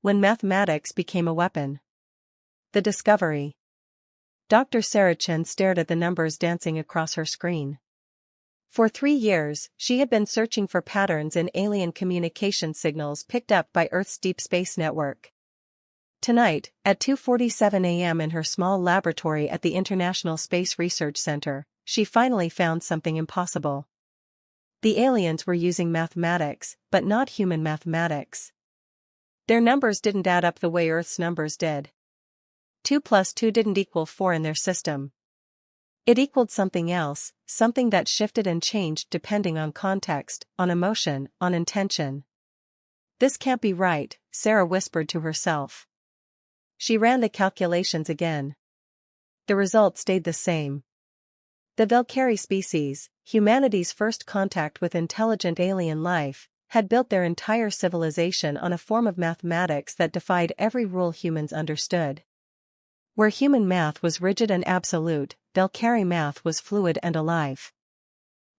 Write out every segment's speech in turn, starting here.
when mathematics became a weapon. The discovery. Dr. Sarah Chen stared at the numbers dancing across her screen. For 3 years, she had been searching for patterns in alien communication signals picked up by Earth's deep space network. Tonight, at 2:47 a.m. in her small laboratory at the International Space Research Center, she finally found something impossible. The aliens were using mathematics, but not human mathematics. Their numbers didn't add up the way Earth's numbers did. 2 plus 2 didn't equal 4 in their system. It equaled something else, something that shifted and changed depending on context, on emotion, on intention. This can't be right, Sarah whispered to herself. She ran the calculations again. The result stayed the same. The Valkyrie species, humanity's first contact with intelligent alien life, had built their entire civilization on a form of mathematics that defied every rule humans understood. Where human math was rigid and absolute, Valkyrie math was fluid and alive.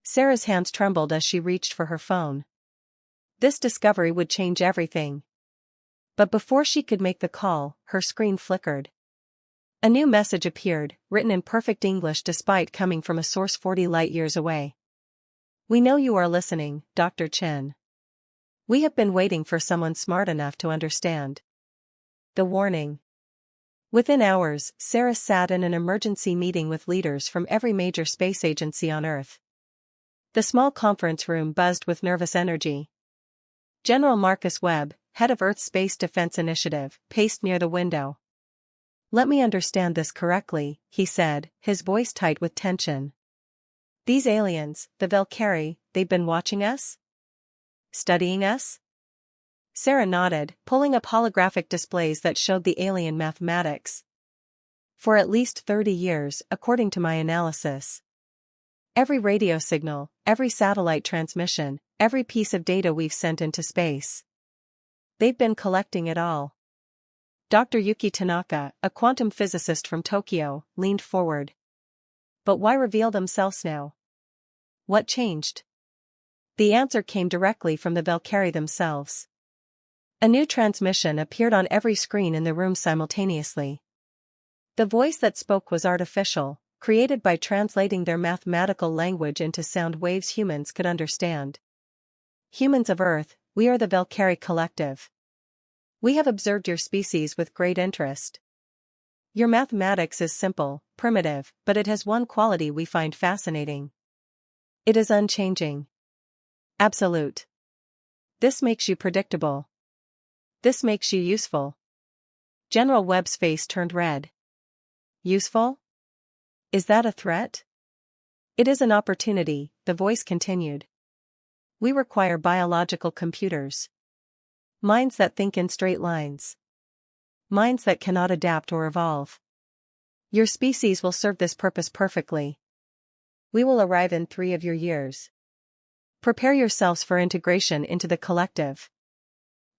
Sarah's hands trembled as she reached for her phone. This discovery would change everything. But before she could make the call, her screen flickered. A new message appeared, written in perfect English despite coming from a source 40 light-years away. "We know you are listening, Dr. Chen. We have been waiting for someone smart enough to understand." The warning. Within hours, Sarah sat in an emergency meeting with leaders from every major space agency on Earth. The small conference room buzzed with nervous energy. General Marcus Webb, head of Earth's Space Defense Initiative, paced near the window. "Let me understand this correctly," he said, his voice tight with tension. "These aliens, the Valkyrie, they've been watching us? Studying us?" Sarah nodded, pulling up holographic displays that showed the alien mathematics. "For at least 30 years, according to my analysis. Every radio signal, every satellite transmission, every piece of data we've sent into space. They've been collecting it all." Dr. Yuki Tanaka, a quantum physicist from Tokyo, leaned forward. "But why reveal themselves now? What changed?" The answer came directly from the Valkyrie themselves. A new transmission appeared on every screen in the room simultaneously. The voice that spoke was artificial, created by translating their mathematical language into sound waves humans could understand. "Humans of Earth, we are the Valkyrie Collective. We have observed your species with great interest. Your mathematics is simple, primitive, but it has one quality we find fascinating. It is unchanging. Absolute. This makes you predictable. This makes you useful." General Webb's face turned red. "Useful? Is that a threat?" "It is an opportunity," the voice continued. "We require biological computers. Minds that think in straight lines. Minds that cannot adapt or evolve. Your species will serve this purpose perfectly. We will arrive in 3 of your years. Prepare yourselves for integration into the collective."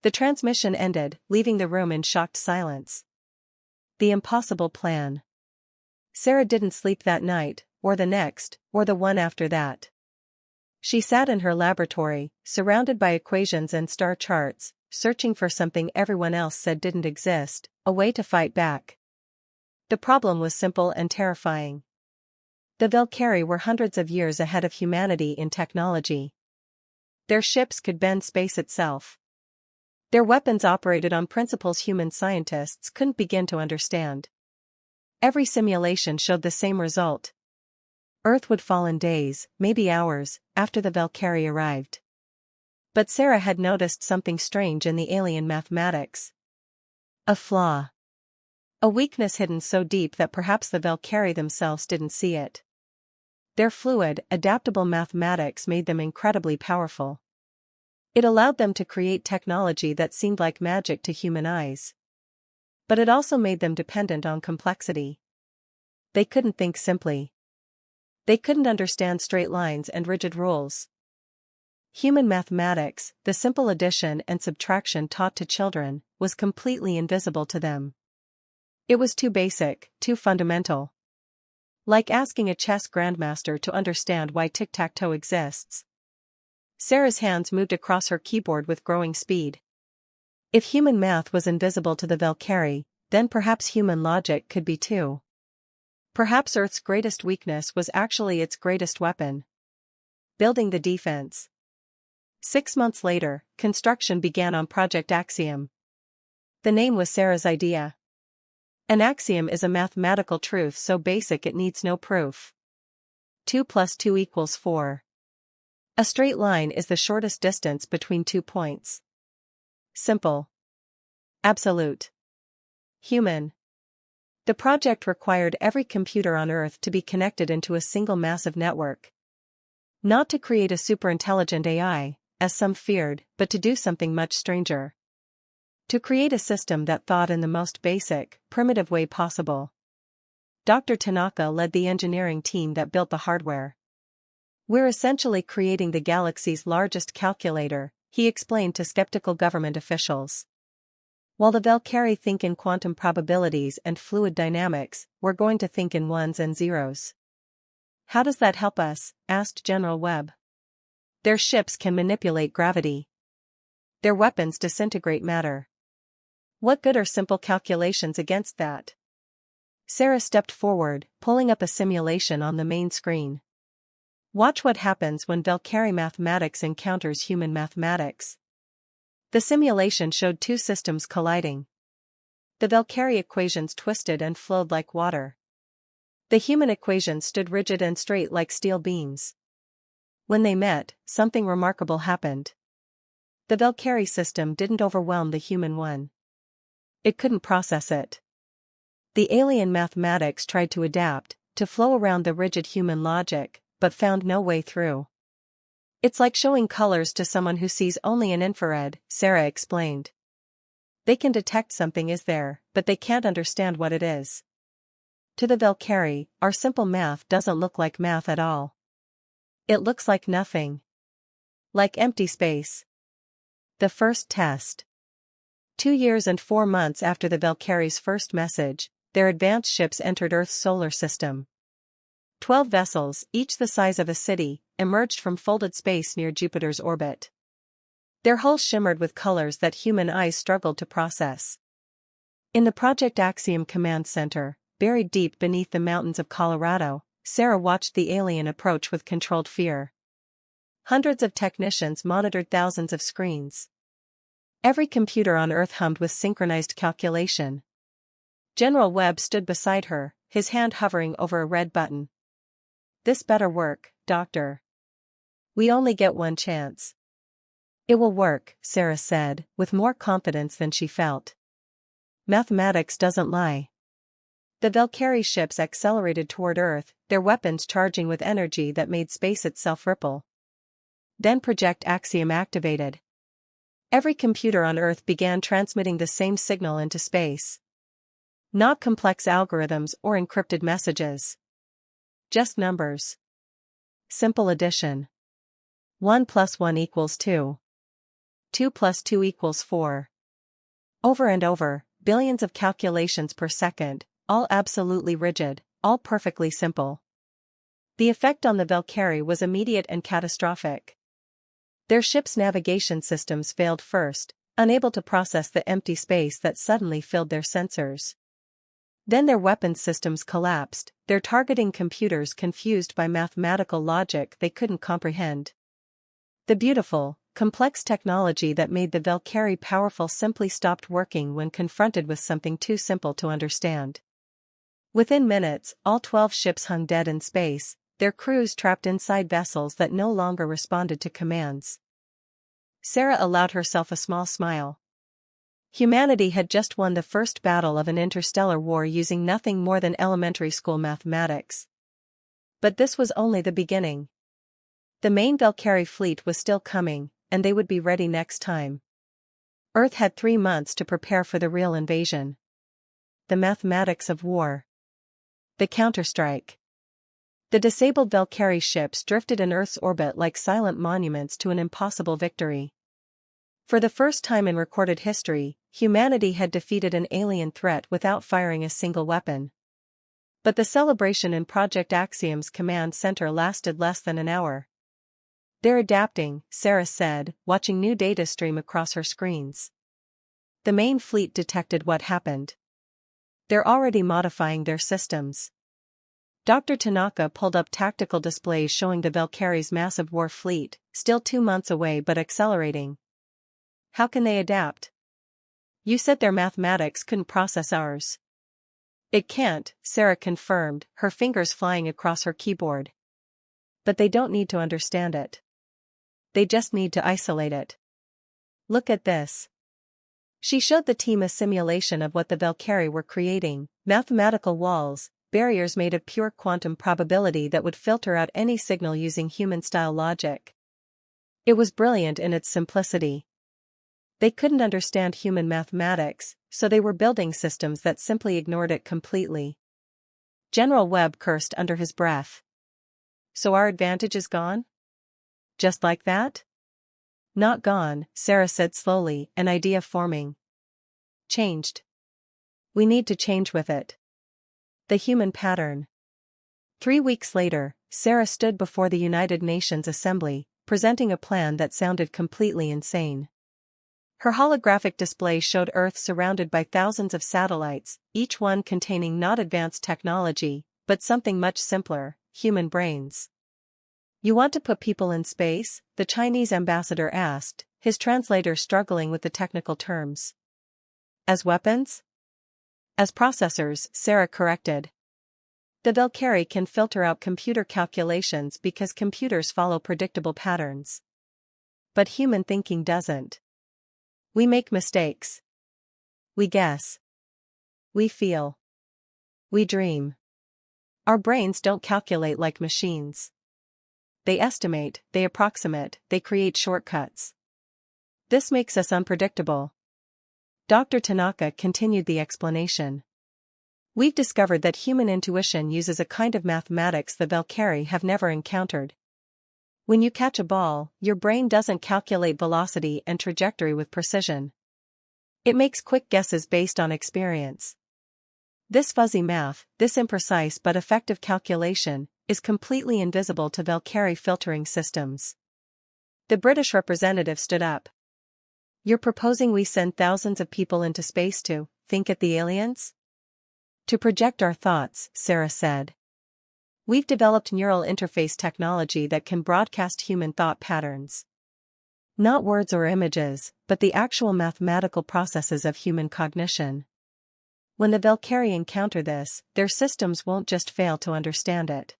The transmission ended, leaving the room in shocked silence. The impossible plan. Sarah didn't sleep that night, or the next, or the one after that. She sat in her laboratory, surrounded by equations and star charts, searching for something everyone else said didn't exist, a way to fight back. The problem was simple and terrifying. The Valkyrie were hundreds of years ahead of humanity in technology. Their ships could bend space itself. Their weapons operated on principles human scientists couldn't begin to understand. Every simulation showed the same result. Earth would fall in days, maybe hours, after the Valkyrie arrived. But Sarah had noticed something strange in the alien mathematics. A flaw. A weakness hidden so deep that perhaps the Valkyrie themselves didn't see it. Their fluid, adaptable mathematics made them incredibly powerful. It allowed them to create technology that seemed like magic to human eyes. But it also made them dependent on complexity. They couldn't think simply. They couldn't understand straight lines and rigid rules. Human mathematics, the simple addition and subtraction taught to children, was completely invisible to them. It was too basic, too fundamental. Like asking a chess grandmaster to understand why tic-tac-toe exists. Sarah's hands moved across her keyboard with growing speed. If human math was invisible to the Valkyrie, then perhaps human logic could be too. Perhaps Earth's greatest weakness was actually its greatest weapon. Building the defense. 6 months later, construction began on Project Axiom. The name was Sarah's idea. An axiom is a mathematical truth so basic it needs no proof. 2 + 2 = 4. A straight line is the shortest distance between 2 points. Simple. Absolute. Human. The project required every computer on Earth to be connected into a single massive network. Not to create a superintelligent AI, as some feared, but to do something much stranger. To create a system that thought in the most basic, primitive way possible. Dr. Tanaka led the engineering team that built the hardware. "We're essentially creating the galaxy's largest calculator," he explained to skeptical government officials. "While the Valkyrie think in quantum probabilities and fluid dynamics, we're going to think in ones and zeros." "How does that help us?" asked General Webb. "Their ships can manipulate gravity. Their weapons disintegrate matter. What good are simple calculations against that?" Sarah stepped forward, pulling up a simulation on the main screen. "Watch what happens when Valkyrie mathematics encounters human mathematics." The simulation showed two systems colliding. The Valkyrie equations twisted and flowed like water. The human equations stood rigid and straight like steel beams. When they met, something remarkable happened. The Valkyrie system didn't overwhelm the human one. It couldn't process it. The alien mathematics tried to adapt, to flow around the rigid human logic, but found no way through. "It's like showing colors to someone who sees only in infrared," Sarah explained. "They can detect something is there, but they can't understand what it is. To the Valkyrie, our simple math doesn't look like math at all. It looks like nothing. Like empty space." The first test. 2 years and 4 months after the Valkyrie's first message, their advanced ships entered Earth's solar system. 12 vessels, each the size of a city, emerged from folded space near Jupiter's orbit. Their hulls shimmered with colors that human eyes struggled to process. In the Project Axiom Command Center, buried deep beneath the mountains of Colorado, Sarah watched the alien approach with controlled fear. Hundreds of technicians monitored thousands of screens. Every computer on Earth hummed with synchronized calculation. General Webb stood beside her, his hand hovering over a red button. "This better work, Doctor. We only get one chance." "It will work," Sarah said, with more confidence than she felt. "Mathematics doesn't lie." The Valkyrie ships accelerated toward Earth, their weapons charging with energy that made space itself ripple. Then Project Axiom activated. Every computer on Earth began transmitting the same signal into space. Not complex algorithms or encrypted messages. Just numbers. Simple addition. 1 + 1 = 2. 2 + 2 = 4. Over and over, billions of calculations per second, all absolutely rigid, all perfectly simple. The effect on the Valkyrie was immediate and catastrophic. Their ship's navigation systems failed first, unable to process the empty space that suddenly filled their sensors. Then their weapons systems collapsed, their targeting computers confused by mathematical logic they couldn't comprehend. The beautiful, complex technology that made the Valkyrie powerful simply stopped working when confronted with something too simple to understand. Within minutes, all 12 ships hung dead in space, their crews trapped inside vessels that no longer responded to commands. Sarah allowed herself a small smile. Humanity had just won the first battle of an interstellar war using nothing more than elementary school mathematics. But this was only the beginning. The main Valkyrie fleet was still coming, and they would be ready next time. Earth had 3 months to prepare for the real invasion. The mathematics of war. The counterstrike. The disabled Valkyrie ships drifted in Earth's orbit like silent monuments to an impossible victory. For the first time in recorded history, humanity had defeated an alien threat without firing a single weapon. But the celebration in Project Axiom's command center lasted less than an hour. "They're adapting," Sarah said, watching new data stream across her screens. The main fleet detected what happened. They're already modifying their systems. Dr. Tanaka pulled up tactical displays showing the Valkyrie's massive war fleet, still 2 months away but accelerating. How can they adapt? You said their mathematics couldn't process ours. It can't, Sarah confirmed, her fingers flying across her keyboard. But they don't need to understand it. They just need to isolate it. Look at this. She showed the team a simulation of what the Valkyrie were creating, mathematical walls, barriers made of pure quantum probability that would filter out any signal using human-style logic. It was brilliant in its simplicity. They couldn't understand human mathematics, so they were building systems that simply ignored it completely. General Webb cursed under his breath. So our advantage is gone? Just like that? Not gone, Sarah said slowly, an idea forming. Changed. We need to change with it. The human pattern. 3 weeks later, Sarah stood before the United Nations Assembly, presenting a plan that sounded completely insane. Her holographic display showed Earth surrounded by thousands of satellites, each one containing not advanced technology, but something much simpler, human brains. You want to put people in space? The Chinese ambassador asked, his translator struggling with the technical terms. As weapons? As processors, Sarah corrected. The Valkyrie can filter out computer calculations because computers follow predictable patterns. But human thinking doesn't. We make mistakes. We guess. We feel. We dream. Our brains don't calculate like machines. They estimate, they approximate, they create shortcuts. This makes us unpredictable. Dr. Tanaka continued the explanation. We've discovered that human intuition uses a kind of mathematics the Valkyrie have never encountered. When you catch a ball, your brain doesn't calculate velocity and trajectory with precision. It makes quick guesses based on experience. This fuzzy math, this imprecise but effective calculation, is completely invisible to Valkyrie filtering systems. The British representative stood up. You're proposing we send thousands of people into space to think at the aliens? To project our thoughts, Sarah said. We've developed neural interface technology that can broadcast human thought patterns. Not words or images, but the actual mathematical processes of human cognition. When the Valkyrie encounter this, their systems won't just fail to understand it.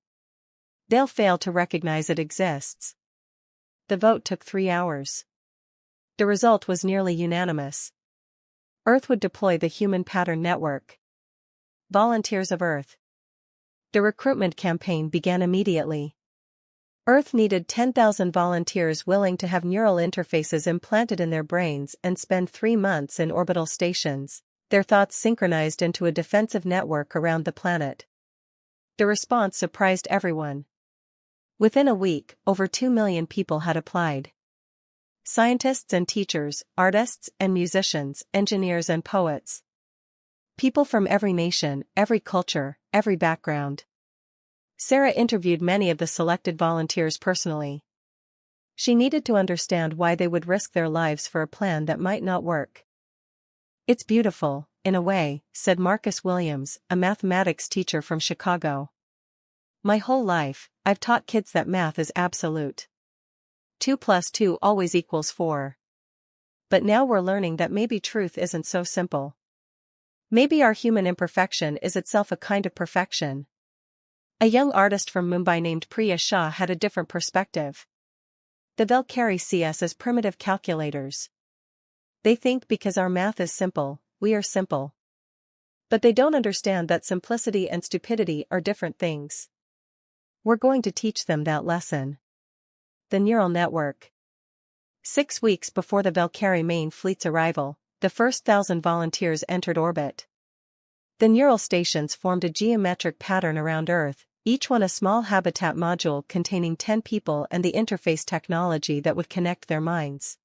They'll fail to recognize it exists. The vote took 3 hours. The result was nearly unanimous. Earth would deploy the Human Pattern Network. Volunteers of Earth. The recruitment campaign began immediately. Earth needed 10,000 volunteers willing to have neural interfaces implanted in their brains and spend 3 months in orbital stations, their thoughts synchronized into a defensive network around the planet. The response surprised everyone. Within a week, over 2 million people had applied. Scientists and teachers, artists and musicians, engineers and poets. People from every nation, every culture, every background. Sarah interviewed many of the selected volunteers personally. She needed to understand why they would risk their lives for a plan that might not work. It's beautiful, in a way, said Marcus Williams, a mathematics teacher from Chicago. My whole life, I've taught kids that math is absolute. 2 plus 2 always equals 4. But now we're learning that maybe truth isn't so simple. Maybe our human imperfection is itself a kind of perfection. A young artist from Mumbai named Priya Shah had a different perspective. The Valkyrie see us as primitive calculators. They think because our math is simple, we are simple. But they don't understand that simplicity and stupidity are different things. We're going to teach them that lesson. The neural network. 6 weeks before the Valkyrie main fleet's arrival, the first 1,000 volunteers entered orbit. The neural stations formed a geometric pattern around Earth, each one a small habitat module containing 10 people and the interface technology that would connect their minds.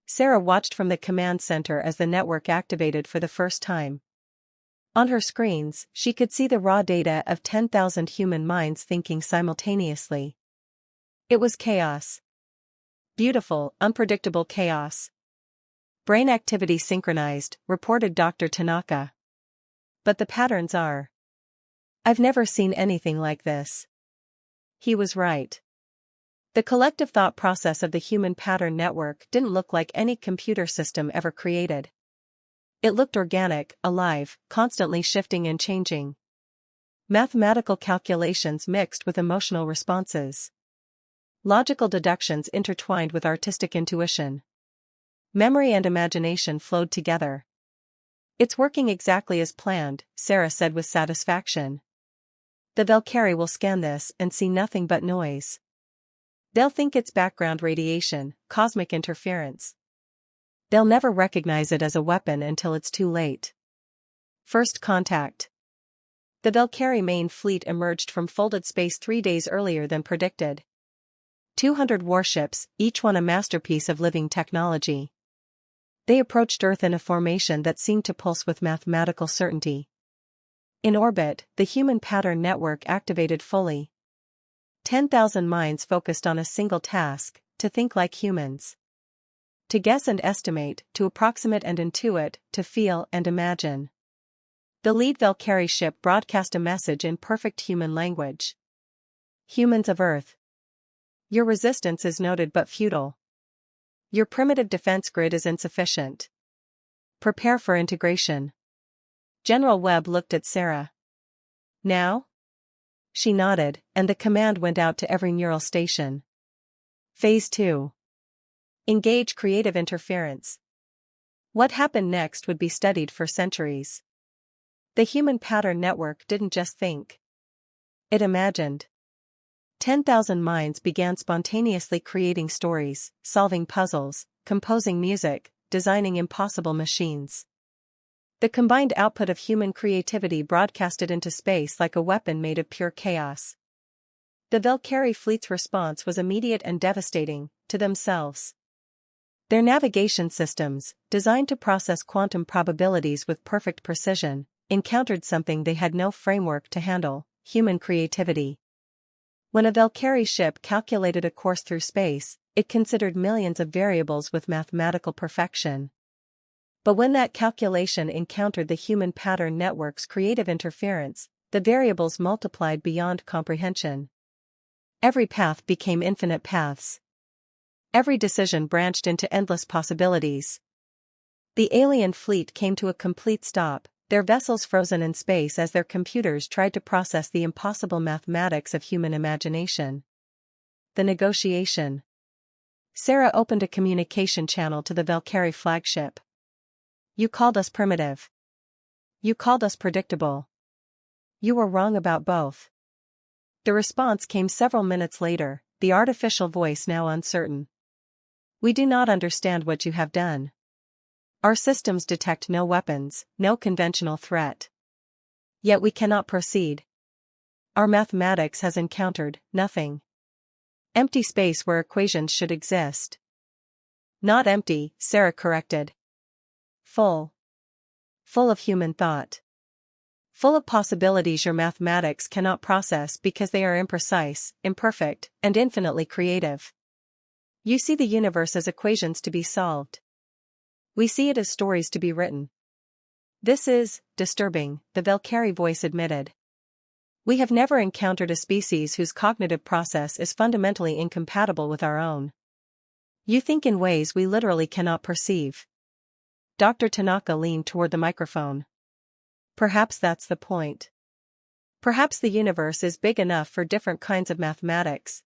Sarah watched from the command center as the network activated for the first time. On her screens, she could see the raw data of 10,000 human minds thinking simultaneously. It was chaos. Beautiful, unpredictable chaos. Brain activity synchronized, reported Dr. Tanaka. But the patterns are. I've never seen anything like this. He was right. The collective thought process of the human pattern network didn't look like any computer system ever created. It looked organic, alive, constantly shifting and changing. Mathematical calculations mixed with emotional responses. Logical deductions intertwined with artistic intuition. Memory and imagination flowed together. It's working exactly as planned, Sarah said with satisfaction. The Valkyrie will scan this and see nothing but noise. They'll think it's background radiation, cosmic interference. They'll never recognize it as a weapon until it's too late. First contact. The Valkyrie main fleet emerged from folded space 3 days earlier than predicted. 200 warships, each one a masterpiece of living technology. They approached Earth in a formation that seemed to pulse with mathematical certainty. In orbit, the human pattern network activated fully. 10,000 minds focused on a single task, to think like humans. To guess and estimate, to approximate and intuit, to feel and imagine. The lead Valkyrie ship broadcast a message in perfect human language. Humans of Earth. Your resistance is noted but futile. Your primitive defense grid is insufficient. Prepare for integration. General Webb looked at Sarah. Now? She nodded, and the command went out to every neural station. Phase 2. Engage creative interference. What happened next would be studied for centuries. The human pattern network didn't just think. It imagined. 10,000 minds began spontaneously creating stories, solving puzzles, composing music, designing impossible machines. The combined output of human creativity broadcasted into space like a weapon made of pure chaos. The Valkyrie fleet's response was immediate and devastating, to themselves. Their navigation systems, designed to process quantum probabilities with perfect precision, encountered something they had no framework to handle: human creativity. When a Valkyrie ship calculated a course through space, it considered millions of variables with mathematical perfection. But when that calculation encountered the human pattern network's creative interference, the variables multiplied beyond comprehension. Every path became infinite paths. Every decision branched into endless possibilities. The alien fleet came to a complete stop, their vessels frozen in space as their computers tried to process the impossible mathematics of human imagination. The negotiation. Sarah opened a communication channel to the Valkyrie flagship. You called us primitive. You called us predictable. You were wrong about both. The response came several minutes later, the artificial voice now uncertain. We do not understand what you have done. Our systems detect no weapons, no conventional threat. Yet we cannot proceed. Our mathematics has encountered nothing. Empty space where equations should exist. Not empty, Sarah corrected. Full. Full of human thought. Full of possibilities your mathematics cannot process because they are imprecise, imperfect, and infinitely creative. You see the universe as equations to be solved. We see it as stories to be written. This is disturbing, the Valkyrie voice admitted. We have never encountered a species whose cognitive process is fundamentally incompatible with our own. You think in ways we literally cannot perceive. Dr. Tanaka leaned toward the microphone. Perhaps that's the point. Perhaps the universe is big enough for different kinds of mathematics.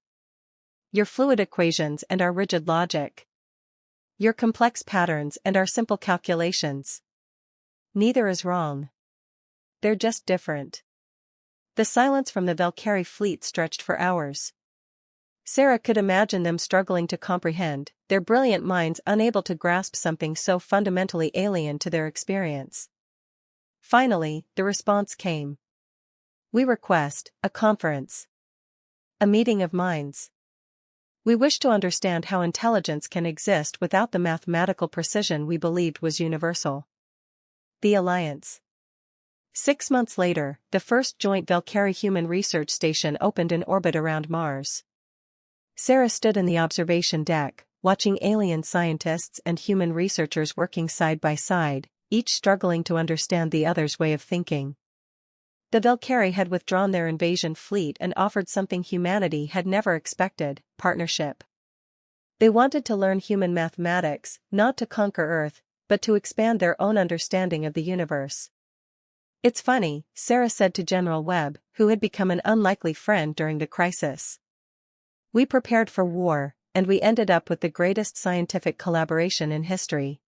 Your fluid equations and our rigid logic. Your complex patterns and our simple calculations. Neither is wrong. They're just different. The silence from the Valkyrie fleet stretched for hours. Sarah could imagine them struggling to comprehend, their brilliant minds unable to grasp something so fundamentally alien to their experience. Finally, the response came. We request a conference. A meeting of minds. We wish to understand how intelligence can exist without the mathematical precision we believed was universal. The Alliance. 6 months later, the first joint Valkyrie human research station opened in orbit around Mars. Sarah stood in the observation deck, watching alien scientists and human researchers working side by side, each struggling to understand the other's way of thinking. The Valkyrie had withdrawn their invasion fleet and offered something humanity had never expected: partnership. They wanted to learn human mathematics, not to conquer Earth, but to expand their own understanding of the universe. "It's funny," Sarah said to General Webb, who had become an unlikely friend during the crisis. "We prepared for war, and we ended up with the greatest scientific collaboration in history."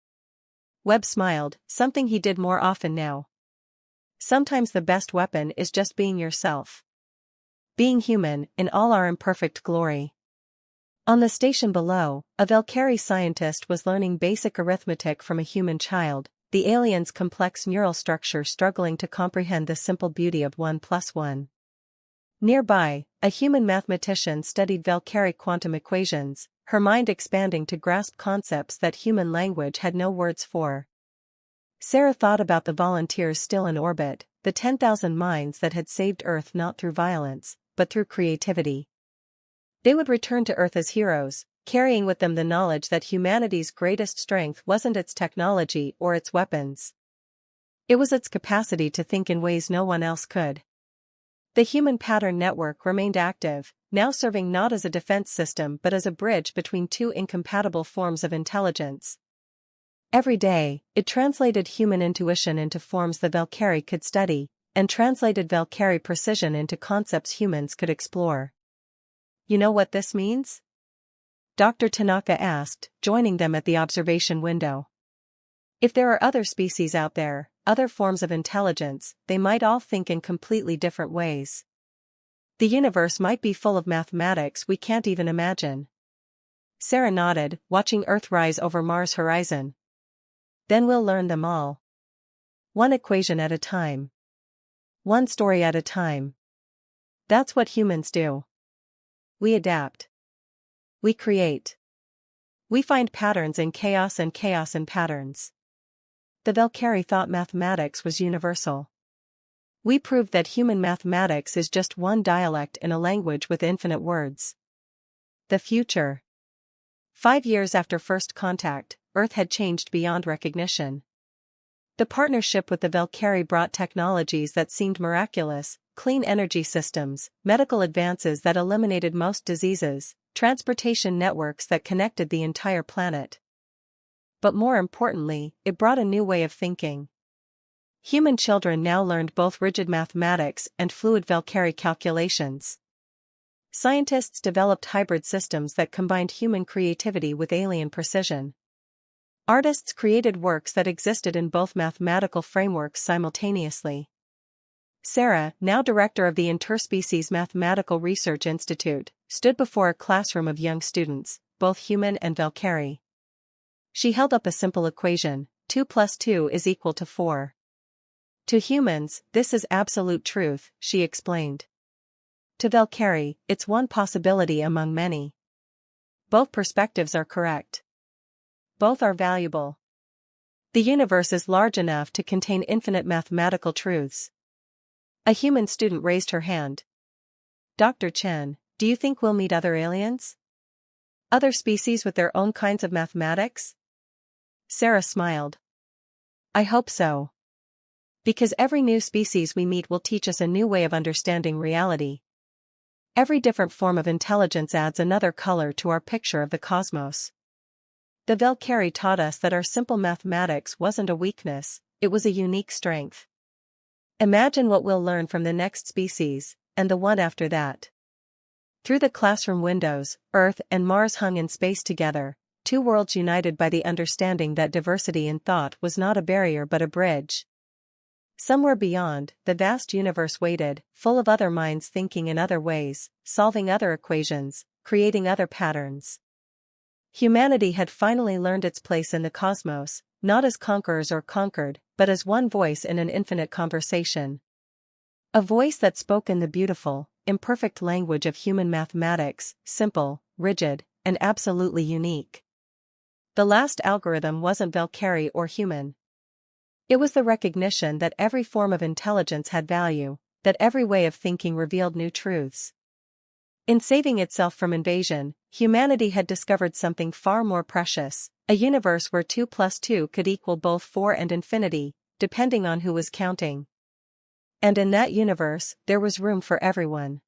Webb smiled, something he did more often now. Sometimes the best weapon is just being yourself. Being human, in all our imperfect glory. On the station below, a Valkyrie scientist was learning basic arithmetic from a human child, the alien's complex neural structure struggling to comprehend the simple beauty of 1 plus 1. Nearby, a human mathematician studied Valkyrie quantum equations, her mind expanding to grasp concepts that human language had no words for. Sarah thought about the volunteers still in orbit, the 10,000 minds that had saved Earth not through violence, but through creativity. They would return to Earth as heroes, carrying with them the knowledge that humanity's greatest strength wasn't its technology or its weapons. It was its capacity to think in ways no one else could. The Human Pattern Network remained active, now serving not as a defense system but as a bridge between two incompatible forms of intelligence. Every day, it translated human intuition into forms the Valkyrie could study, and translated Valkyrie precision into concepts humans could explore. "You know what this means?" Dr. Tanaka asked, joining them at the observation window. "If there are other species out there, other forms of intelligence, they might all think in completely different ways. The universe might be full of mathematics we can't even imagine." Sarah nodded, watching Earth rise over Mars' horizon. "Then we'll learn them all. One equation at a time. One story at a time. That's what humans do. We adapt. We create. We find patterns in chaos and chaos in patterns." The Valkyrie thought mathematics was universal. "We proved that human mathematics is just one dialect in a language with infinite words." The future. 5 years after first contact, Earth had changed beyond recognition. The partnership with the Valkyrie brought technologies that seemed miraculous: clean energy systems, medical advances that eliminated most diseases, transportation networks that connected the entire planet. But more importantly, it brought a new way of thinking. Human children now learned both rigid mathematics and fluid Valkyrie calculations. Scientists developed hybrid systems that combined human creativity with alien precision. Artists created works that existed in both mathematical frameworks simultaneously. Sarah, now director of the Interspecies Mathematical Research Institute, stood before a classroom of young students, both human and Valkyrie. She held up a simple equation: 2 plus 2 is equal to 4. "To humans, this is absolute truth," she explained. "To Valkyrie, it's one possibility among many. Both perspectives are correct. Both are valuable. The universe is large enough to contain infinite mathematical truths." A human student raised her hand. "Dr. Chen, do you think we'll meet other aliens? Other species with their own kinds of mathematics?" Sarah smiled. "I hope so. Because every new species we meet will teach us a new way of understanding reality. Every different form of intelligence adds another color to our picture of the cosmos. The Valkyrie taught us that our simple mathematics wasn't a weakness, it was a unique strength. Imagine what we'll learn from the next species, and the one after that." Through the classroom windows, Earth and Mars hung in space together, two worlds united by the understanding that diversity in thought was not a barrier but a bridge. Somewhere beyond, the vast universe waited, full of other minds thinking in other ways, solving other equations, creating other patterns. Humanity had finally learned its place in the cosmos, not as conquerors or conquered, but as one voice in an infinite conversation. A voice that spoke in the beautiful, imperfect language of human mathematics: simple, rigid, and absolutely unique. The last algorithm wasn't Valkyrie or human. It was the recognition that every form of intelligence had value, that every way of thinking revealed new truths. In saving itself from invasion, Humanity had discovered something far more precious, a universe where 2 plus 2 could equal both 4 and infinity, depending on who was counting. And in that universe, there was room for everyone.